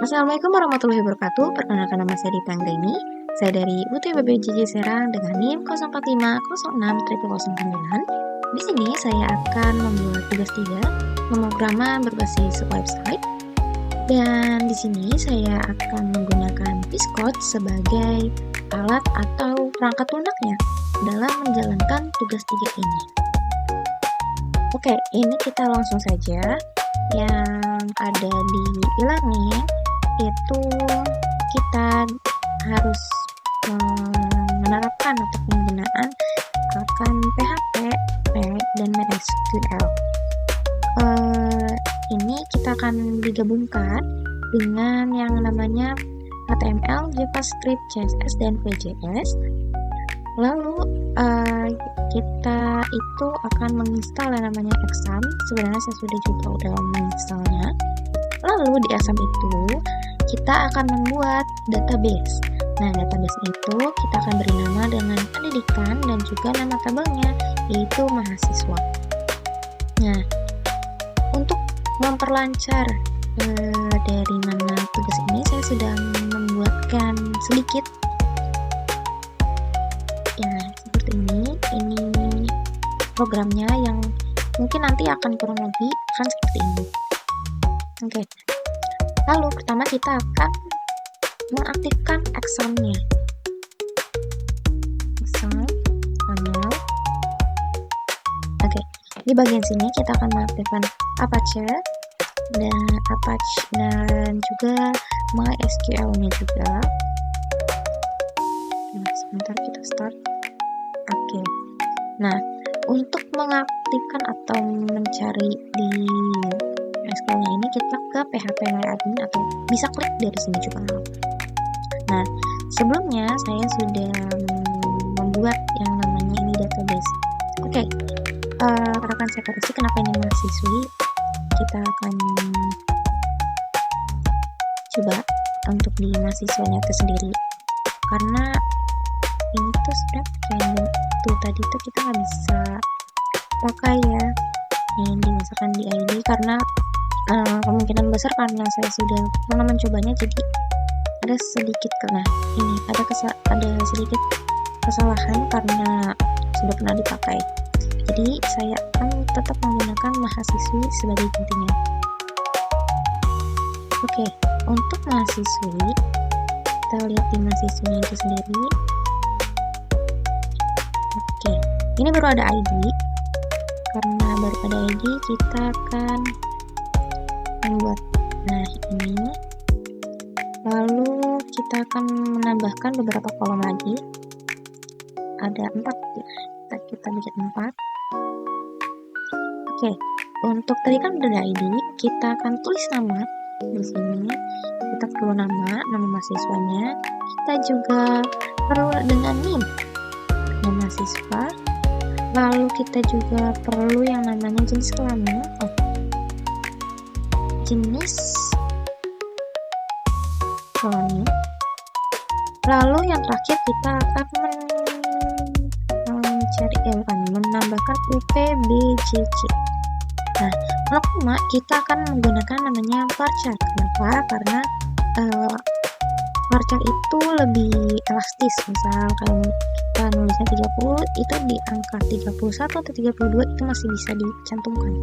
Assalamualaikum warahmatullahi wabarakatuh. Perkenalkan nama saya Dita Anggreni. Saya dari UTBPJJ Serang dengan NIM 045060009. Di sini saya akan membuat tugas 3 pemrograman berbasis website. Dan di sini saya akan menggunakan Piscode sebagai alat atau perangkat lunaknya dalam menjalankan tugas 3 ini. Oke, ini kita langsung saja. Yang ada di e-learning itu kita harus menerapkan atau penggunaan akan PHP, dan MySQL. Ini kita akan digabungkan dengan yang namanya HTML, JavaScript, CSS, dan VJS. Lalu kita itu akan menginstal yang namanya Exam. Sebenarnya saya sudah juga udah menginstalnya. Lalu di Exam itu kita akan membuat database. Nah, database itu kita akan beri nama dengan pendidikan dan juga nama tabelnya, yaitu mahasiswa. Nah, untuk memperlancar dari mana tugas ini, saya sudah membuatkan sedikit. Ya, seperti ini programnya yang mungkin nanti akan kurang lebih akan seperti ini. Oke. Lalu pertama kita akan mengaktifkan examnya. Exam panel. Oke. Di bagian sini kita akan mengaktifkan Apache dan juga MySQL-nya juga. Nah, sebentar kita start. Oke. Nah, untuk mengaktifkan atau mencari di SQL-nya ini kita ke PHP MyAdmin atau bisa klik dari sini juga. Nah, sebelumnya saya sudah membuat yang namanya ini database. Oke. Rekan saya koreksi kenapa ini mahasiswi. Kita akan coba untuk di mahasiswanya itu sendiri. Karena ini tuh sudah kayak tuh tadi tuh kita nggak bisa pakai ya ini misalkan di ID karena kemungkinan besar karena saya sudah pernah mencobanya, jadi ada sedikit ini ada sedikit kesalahan karena sudah pernah dipakai. Jadi saya akan tetap menggunakan mahasiswi sebagai intinya. Oke, untuk mahasiswi kita lihat di mahasiswinya itu sendiri. Oke, ini baru ada ID. Karena baru ada ID, kita akan membuat ini. Lalu kita akan menambahkan beberapa kolom lagi. Ada 4 ya. Kita bikin 4. Oke, untuk tadi kan udah ada ID, kita akan tulis nama di sini. Kita perlu nama mahasiswanya. Kita juga perlu dengan NIM mahasiswa. Lalu kita juga perlu yang namanya jenis kelamin. Jenis kelamin. Lalu yang terakhir kita akan menambahkan UPBJJ. Nah, pertama kita akan menggunakan namanya varchar. Kenapa? Karena varchar itu lebih elastis. Misal kalau kita nulisnya 30, itu di angka 31 atau 32 itu masih bisa dicantumkan.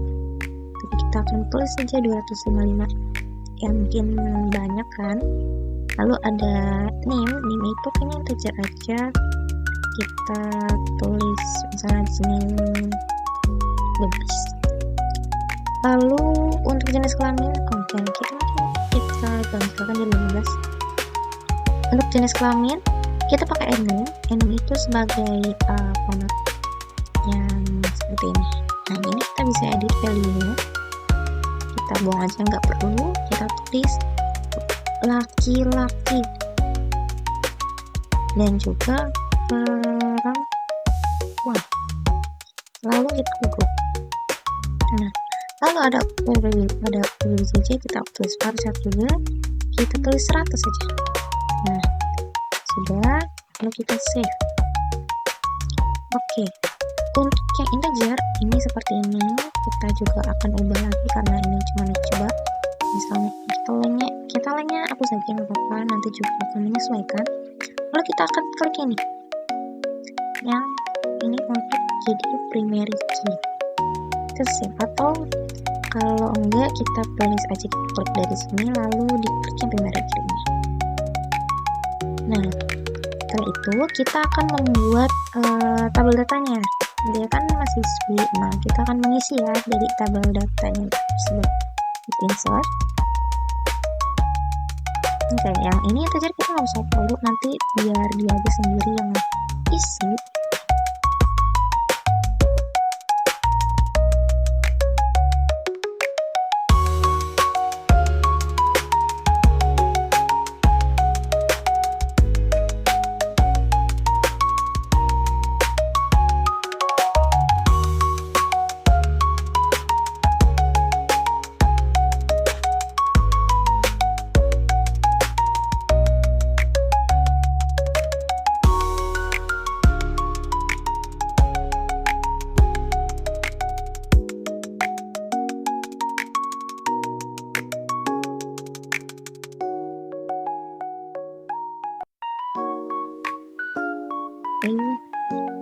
Jadi kita akan tulis saja 255. Ya mungkin banyak kan. Lalu ada NIM itu kayaknya integer aja. Kita tulis misalnya di sini 12. Lalu untuk jenis kelamin, kita gantikan jadi 15. Untuk jenis kelamin kita pakai enum itu sebagai format yang seperti ini. Nah, ini kita bisa edit value-nya. Kita buang aja, nggak perlu. Kita tulis laki-laki dan juga perempuan. Lalu kita cukup. Nah, lalu ada PBJJ, kita tulis varchar juga. Kita tulis 100 saja. Nah, sudah. Lalu kita save. Oke. Untuk yang integer ini seperti ini, kita juga akan ubah lagi karena ini cuma dicoba. Misalnya kita lainnya aku saja nggak apa-apa, nanti juga akan menyesuaikan. Lalu kita akan klik ini yang ini untuk jadi primary key, kita save, atau kalau enggak kita tulis aja, kita klik dari sini lalu diklik yang primary key ini. Nah setelah itu kita akan membuat tabel datanya. Dia kan mahasiswi, nah kita akan mengisi ya dari tabel datanya tersebut. Kita insert. Oke, yang ini saja kita nggak usah perlu, nanti biar dia aja sendiri yang isi.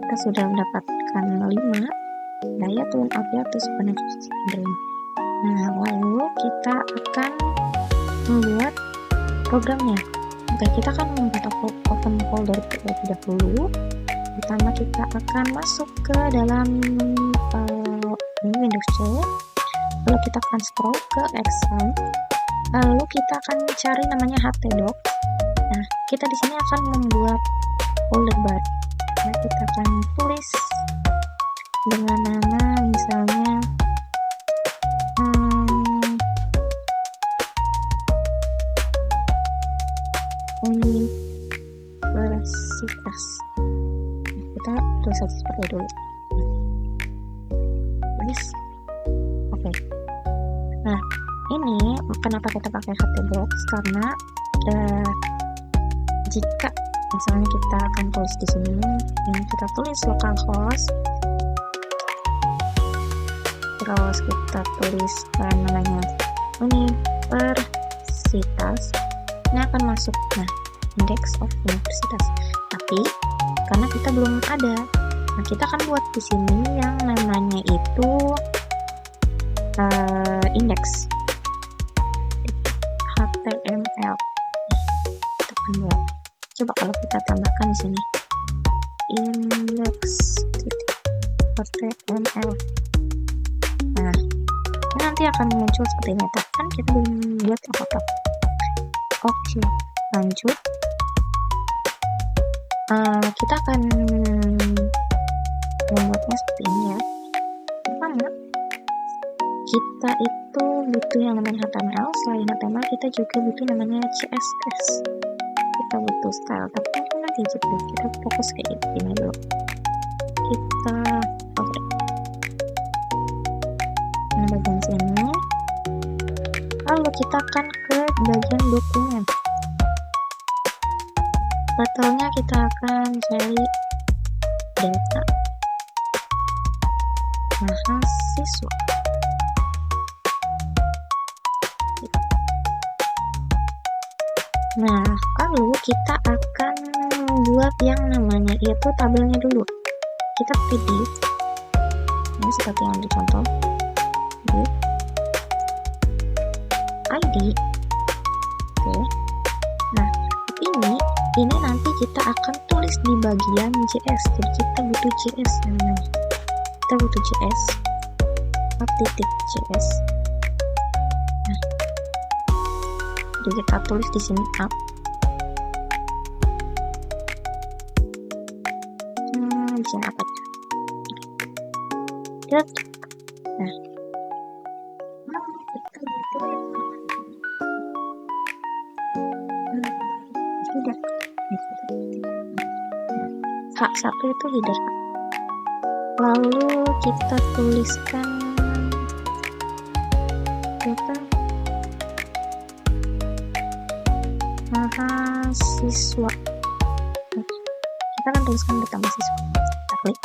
Kita sudah mendapatkan 5 daya turun apiatus penetrasi sindrom. Nah lalu kita akan membuat programnya. Oke, kita akan membuat open folder terlebih dahulu. Pertama kita akan masuk ke dalam Windows C, lalu kita akan scroll ke Excel, lalu kita akan cari namanya htdocs. Nah kita di sini akan membuat folder baru. Nah, kita akan tulis dengan nama misalnya universitas. Kita tulis saja seperti dulu. Tulis. Oke. Nah, ini kenapa kita pakai htdocs, karena jika misalnya kita akan tulis di sini, ini kita tulis localhost, terus kita tuliskan namanya universitas, ini akan masuk. Nah, index of universitas. Tapi karena kita belum ada, nah kita akan buat di sini yang namanya itu index HTML. Kita akan buat. Coba kalau kita tambahkan di sini index.html. Nah, ini nanti akan muncul seperti ini. Tapi kan kita belum buat apa-apa. Oke, lanjut. Kita akan membuatnya seperti ini ya. Pertama, kita itu butuh yang namanya HTML. Selain HTML, kita juga butuh namanya CSS. Kita butuh style, tapi kan nanti dulu kita fokus kayak gini dulu. Kita nah bagian sini, lalu kita akan ke bagian dokumen. Portalnya kita akan cari data mahasiswa. Nah, lalu kita akan buat yang namanya yaitu tabelnya dulu. Kita pilih ini seperti yang dicontoh, ID. Oke. Nah, ini nanti kita akan tulis di bagian JS. Jadi kita butuh JS namanya. Kita butuh JS. App.js. Nah, jadi kita tulis di sini app. Bisa apa? Nah, sudah. H1 itu header. Lalu kita tuliskan kita mahasiswa. Kita akan tuliskan data mahasiswa. Kita klik.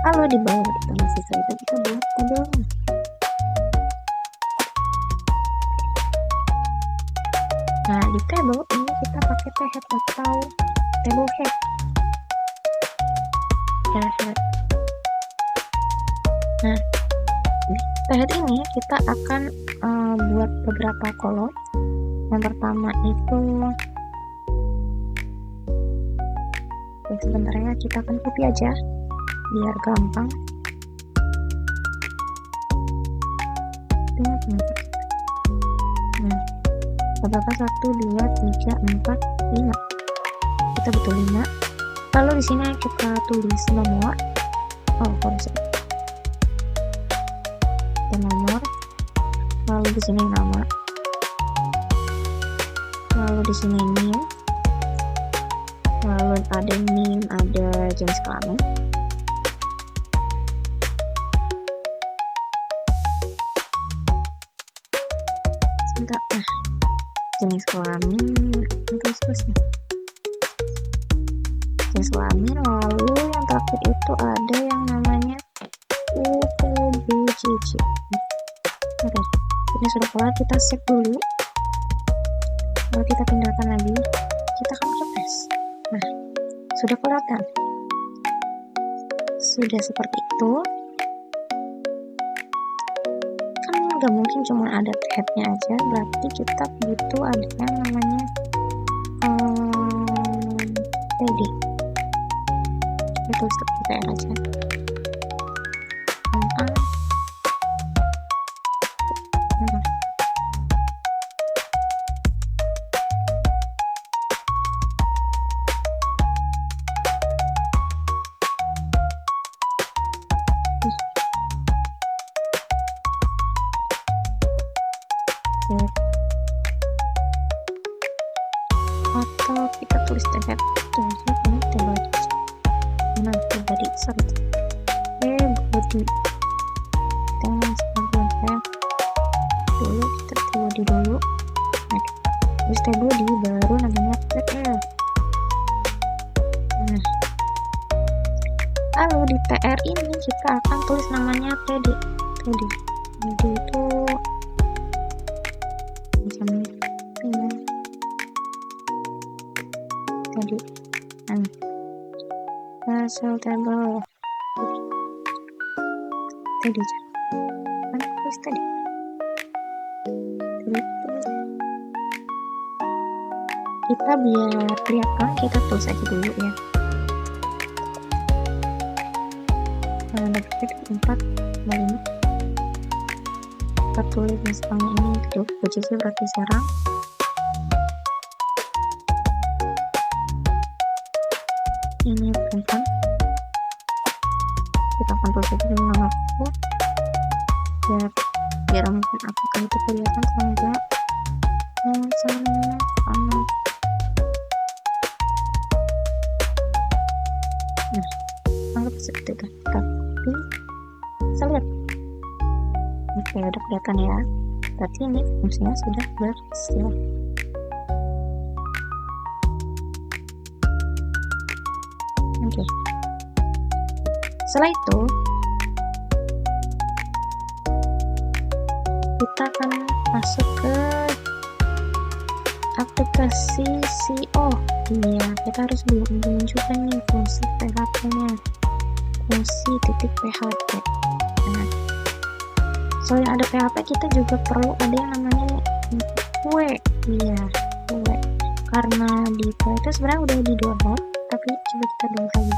Lalu di bawah data mahasiswa itu kita buat tabelnya. Nah, di table ini kita pakai t-head atau table head. Nah, di t-head ini kita akan buat beberapa kolom. Yang pertama itu sebentar ya, kita akan copy aja biar gampang. Nah, berapa? 1, 2, 3, 4, 5. Kita butuh 5. Lalu di sini kita tulis nomor. Nomor. Lalu di sini nama. Lalu di sini name. Lalu ada name, ada jenis kelamin. Jenis kelamin terus jenis kelamin. Lalu yang terakhir itu ada yang namanya UPBCC. Oke, ini sudah kelar, kita save dulu. Lalu kita pindahkan lagi, kita akan refresh. Nah, sudah kelihatan, sudah seperti itu. Gak mungkin cuma ada headnya aja, berarti kita butuh ada yang namanya PD. Kita tulis TR aja. Atau kita tulis tag ini table mana tadi body dengan sebagian dulu kita body dulu. Nah, terus tag body baru namanya tr. Nah, lalu di tr ini kita akan tulis namanya td itu tadi hasil table tadi kan tulis tadi kita biar kelihatan kita tulis aja dulu ya. Dapat 4 5 kita tulis misalnya ini posisi berarti serang. Ini perempuan, kita akan tulis aja nama aku biar mungkin apakah itu kelihatan atau enggak. Misalnya anak. Nah, anggap seperti itu, tapi bisa lihat. Oke, udah kelihatan ya, berarti ini fungsinya sudah berhasil. Oke. Setelah itu kita akan masuk ke aplikasi SEO. Iya, kita harus menunjukkan nih fungsi PHP-nya, fungsi .php. Nah, soalnya ada PHP kita juga perlu ada yang namanya queue. Iya, queue. Karena di queue itu sebenarnya udah di download, tapi coba kita download lagi.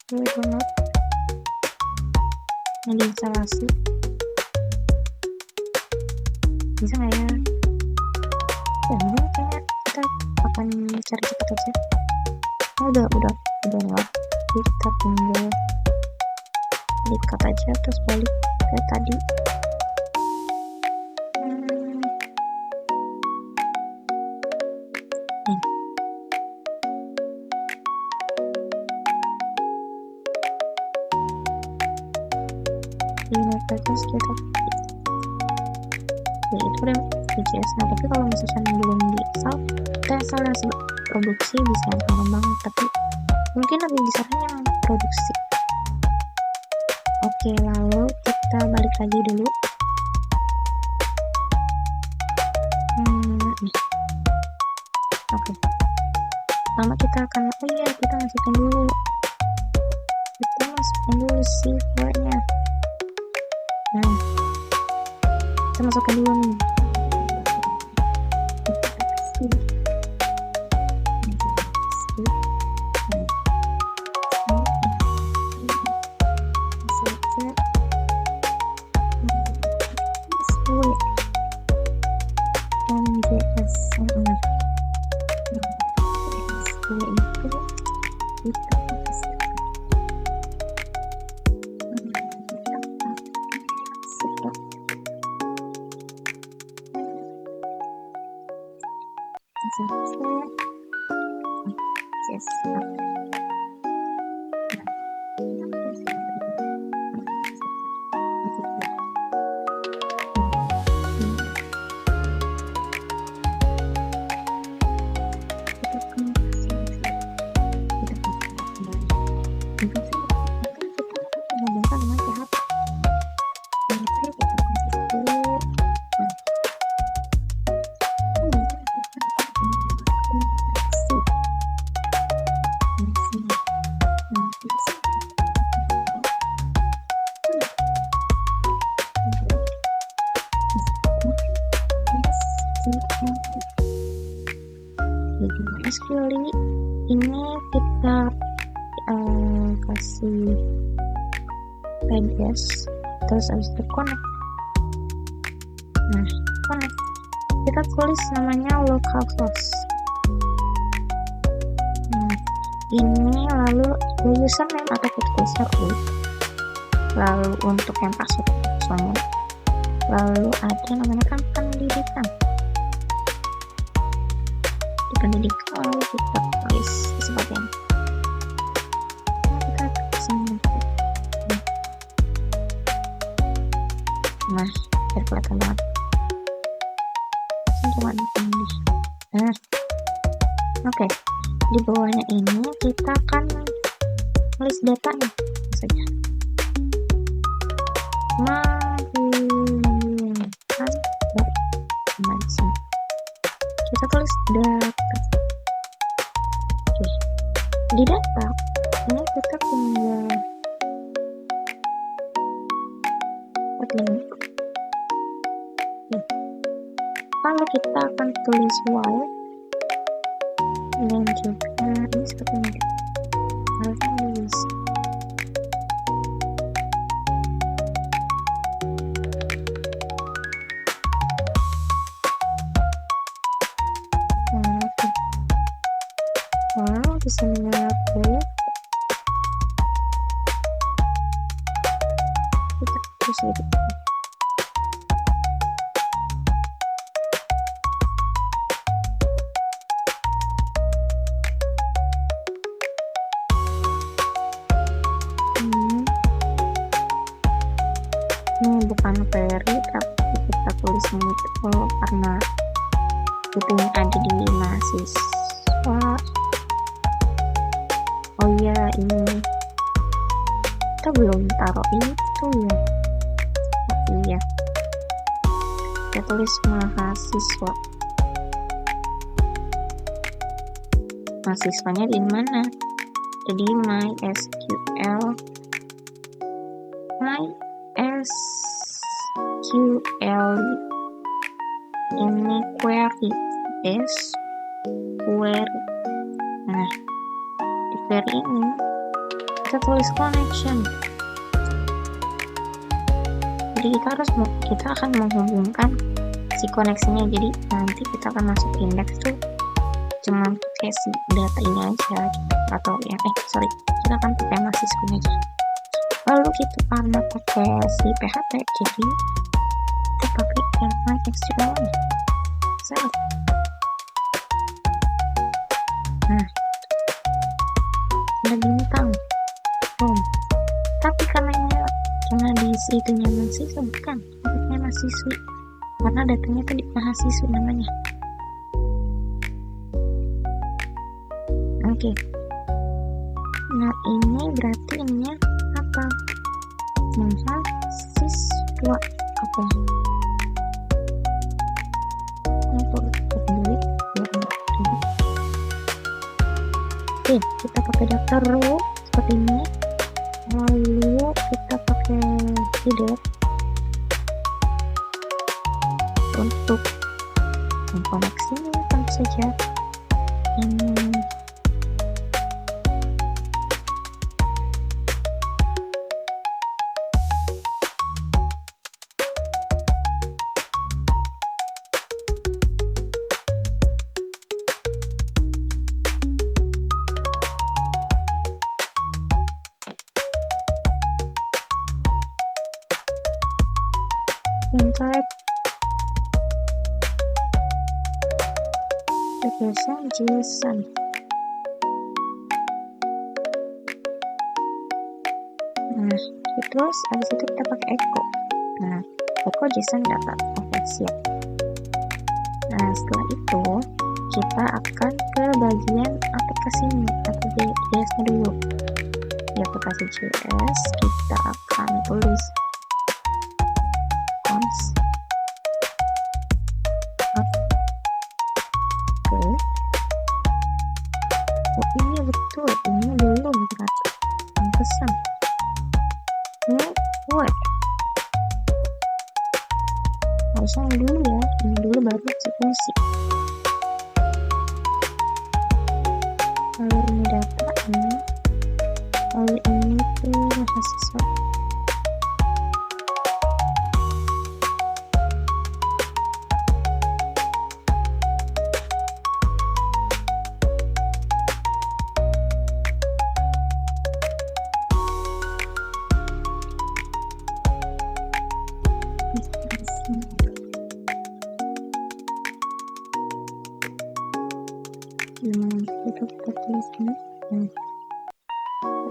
Download ini diinstalasi, bisa nggak ya? Mungkin kayaknya kita akan cari cepat aja. Udah lewat, kita tinggal dikat aja terus balik ke tadi. Ini saja sekitar ya, itu udah VJS. Nah, tapi kalau misalkan belum di-install, kita install yang produksi bisa yang gampang, tapi mungkin lebih besarnya yang produksi. Oke, lalu kita balik lagi dulu. Nih. pertama kita akan kita masukkan dulu sifanya. Nah, kita masukkan dulu nih. Actually ini kita kasih PDS terus habis itu connect. Nah, connect, kita tulis namanya localhost. Nah, ini lalu username atau password, lalu untuk yang password soalnya, lalu ada namanya kan pendidikan, lalu kita tulis sebagainya. Kita kesini. Nah, biar kelihatan banget. Cuma ini. Nah, oke. Di bawahnya ini kita akan tulis datanya saja. Kita tulis data. Oke. Di data ini kita tinggal lalu kita akan tulis while dan juga ini seperti ini. Tulis bisa menyatu, kita terus gitu. Ini bukan query tapi kita tulis ini karena itu yang ada di mahasiswa. Oh iya, ini kita belum taruh itu ya. Oh iya, kita tulis mahasiswa. Mahasiswanya di mana? Jadi MySQL ini query query. Nah, di query ini kita tulis connection. Jadi kita akan menghubungkan si koneksinya. Jadi nanti kita akan masuk index tuh cuma pakai si data ini aja atau yang kita akan pakai mahasiswanya aja. Lalu kita karena pakai si PHP, jadi kita pakai yang MySQL nya. Nah, ada bintang tapi karena diisi itunya mahasiswa, bukan maksudnya mahasiswi, karena datanya tadi mahasiswi namanya. Oke. Nah, ini berarti ininya apa? Mahasiswa. Oke. Oke, kita pakai daftar row seperti ini, lalu kita pakai header untuk mengkoneksinya tentu saja ini. Type application JSON. Nah, terus habis itu kita pakai echo. Nah, echo JSON data. Oke, siap. Nah, setelah itu kita akan ke bagian aplikasinya atau JS-nya dulu. Di aplikasi JS kita akan tulis oh iya betul, ini belum pantesan ini web harusnya yang dulu ya, ini dulu baru fungsi. Lalu ini data ini, lalu ini tuh mahasiswa. Itu kita tulis ini.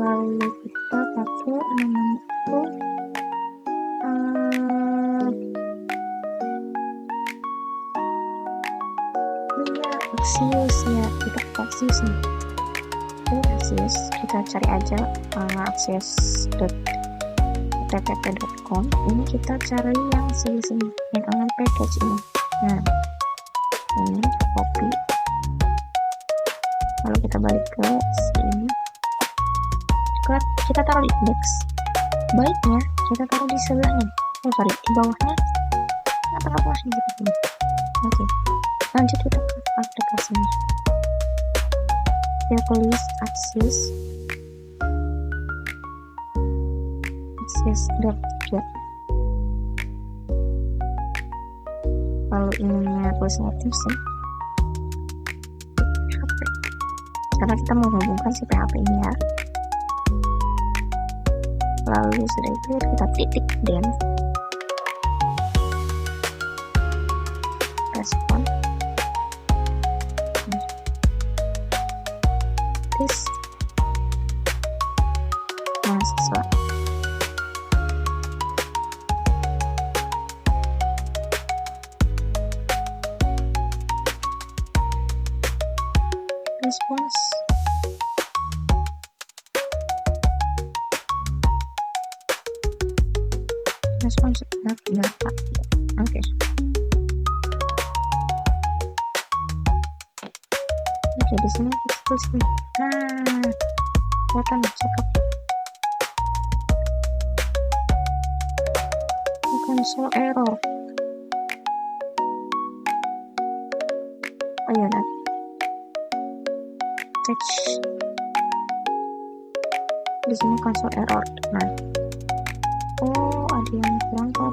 Lalu kita pakai namanya itu Axios ya, kita pakai Axios nih. Axios kita cari aja axios.ttp.com. ini kita cari yang sini yang on package ini. Nah, ini copy, lalu kita balik ke sini, kita taruh di index, baiknya kita taruh di sebelahnya, di bawahnya atau bawahnya seperti ini. Oke, lanjut kita ke aplikasinya. Kita tulis axios.get, lalu ininya tulisnya Teams ya, HP, karena kita mau menghubungkan si PHP ini ya. Lalu sudah itu kita titik dan respon this mahasiswa. Respons data. Oke. Oke, di sini kita tulis nih. Nah, kelihatan cakep. Bukan show error. Oh iya, text di sini console error. Nah, oh ada yang kurang kok.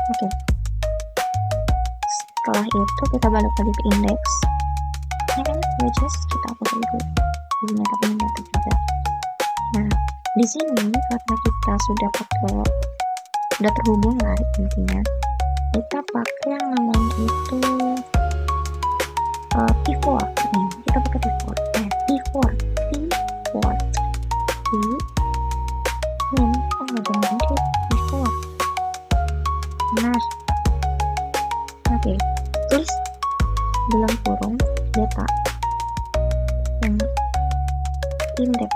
Oke. Setelah itu kita balik lagi ke index. Ini kan pages kita hapus dulu. Ini tapi data juga. Nah, di sini karena kita sudah terhubung lah intinya, kita pakai yang namanya itu pivot. Kita pakai pivot. Pivot. Pivot. Nah, oke. Tulis dalam kurung data yang index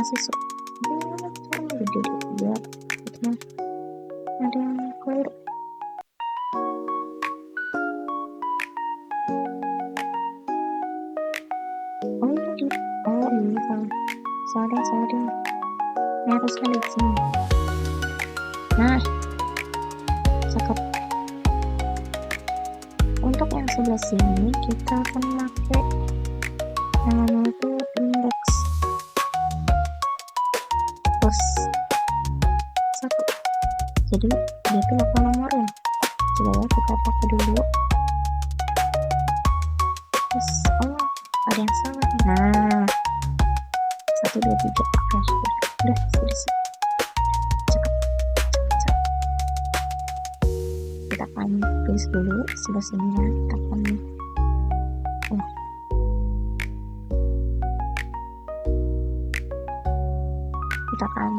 mahasiswa. Cara gede biar ada yang keliru. Oh iya salah ini harusnya di sini. Nah, cakep. Untuk yang sebelah sini kita akan pakai namanya itu index plus 1, jadi dia itu bakal nomornya. Coba ya kita pakai dulu. Terus ada yang salah. Nah, 1 2 3. Oke, udah selesai. Cakep. Kita akan tulis dulu sebelah sini ya. Kita akan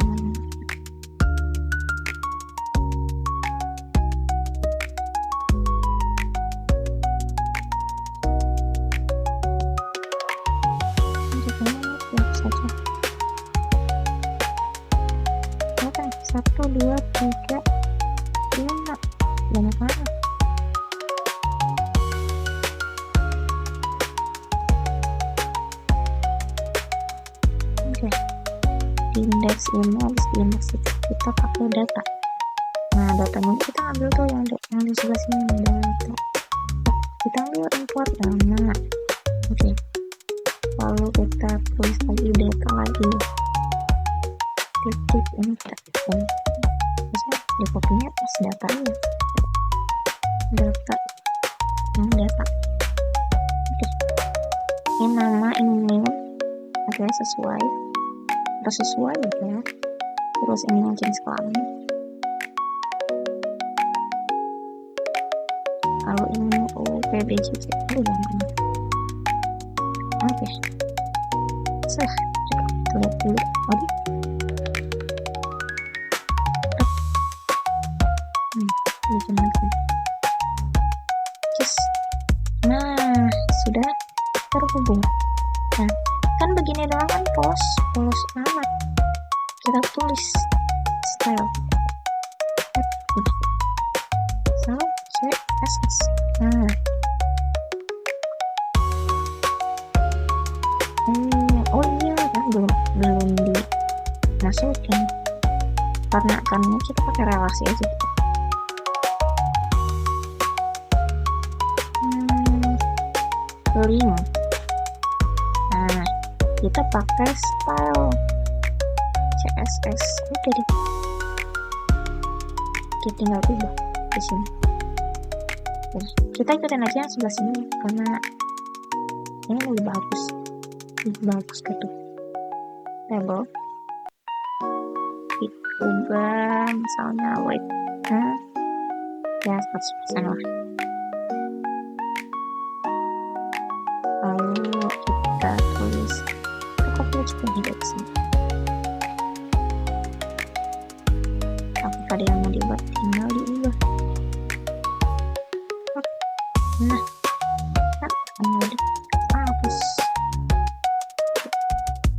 saja. Oke, 1 2 3 5 banyak banget. Oke, di indeks ini habis di indeks itu kita pakai data. Nah, datanya kita ambil tuh yang di sebelah sini, data. Kita ambil import nama. Oke, lalu kita tulis lagi data lagi, titik ini kita bisa di kopinya pas datanya, data. Oke, ini nama ini agak sesuai ya. Terus ini jenis kelamin. Kalau ini PBJJ jangan. Oke, salah. Kita lihat dulu. Bikin lagi. Yes. Nah, sudah terhubung. Nah, kan begini doang kan polos amat. Kita tulis style. CSS. Nah. Oh iya kan belum dimasukin karena kita pakai relasi aja gitu. Link. Nah, kita pakai style CSS. Oke deh, kita tinggal ubah di sini. Kita ikutin aja yang sebelah sini karena ini lebih bagus gitu. Table diubah misalnya weight ya 100% lah. Lalu kita tulis copy juga di sini. Apakah ada yang mau dibuat, tinggal diubah. Nah, kemudian hapus,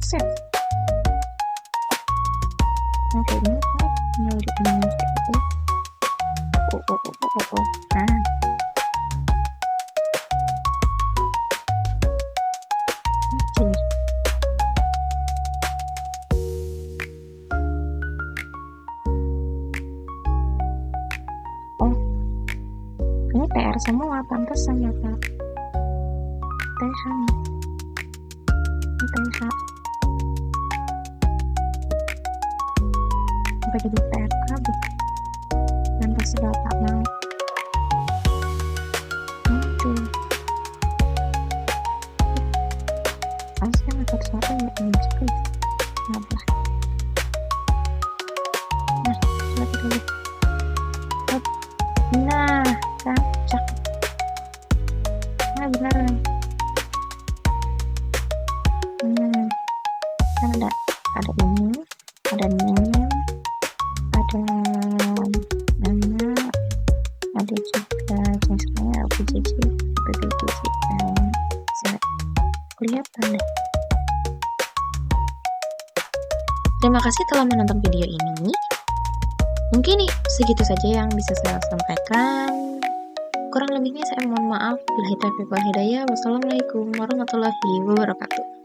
save. Oke, ini tinggal diubah seperti itu. Nah, ini PR semua, pantesan ya Kak. TH sampai jadi PR kabut dan pasti bapak mau muncul harusnya nggak sesuatu yang muncul. Nah, coba kita lihat. Nah, kan cakep. Nah, benar kan? Kan ada ini, ada name, ada nama, ada juga jenisnya PJJ. Kelihatan deh. Terima kasih telah menonton video ini. Mungkin segitu saja yang bisa saya sampaikan. Kurang lebihnya saya mohon maaf. Billahi taufiq wal hidayah. Wassalamualaikum warahmatullahi wabarakatuh.